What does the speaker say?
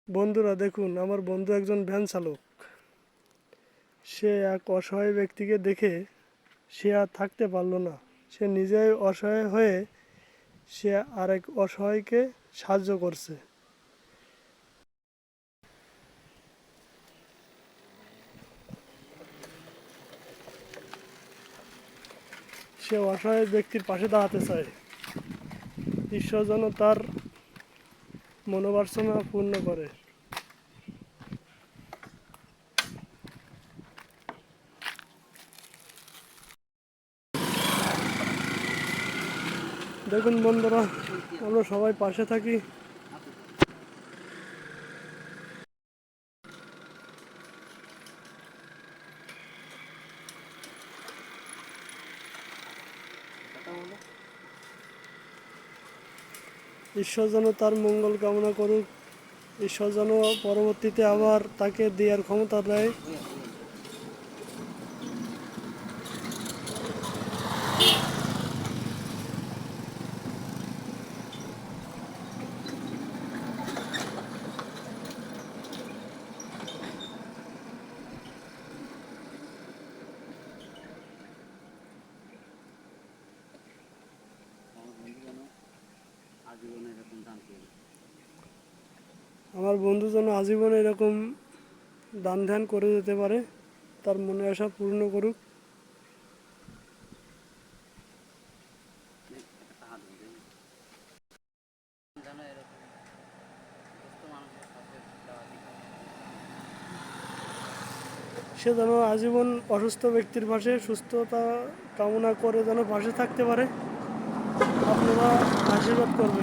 বন্ধুরা দেখুন, আমার বন্ধু একজন ভ্যান চালক। সে এক অসহায় ব্যক্তিকে দেখে সে আর থাকতে পারল না। সে নিজেই অসহায় হয়ে সে আরেক অসহায়কে সাহায্য করছে। সে অসহায় ব্যক্তির পাশে দাঁড়াতে চায়। ঈশ্বর যেন তার মনোবাসনা পূর্ণ করে। দেখুন বন্ধুরা, আমরা সবাই পাশে থাকি। ঈশ্বর যেন তার মঙ্গল কামনা করুক। ঈশ্বর যেন পরবর্তীতে আবার তাকে দেওয়ার ক্ষমতা দেয়। আমার বন্ধু যেন আজীবন এরকম দান ধ্যান করে যেতে পারে, তার মনে আশা পূর্ণ করুক। সে যেন আজীবন অসুস্থ ব্যক্তির পাশে সুস্থতা কামনা করে যেন পাশে থাকতে পারে। আপনারা আশীর্বাদ করবেন।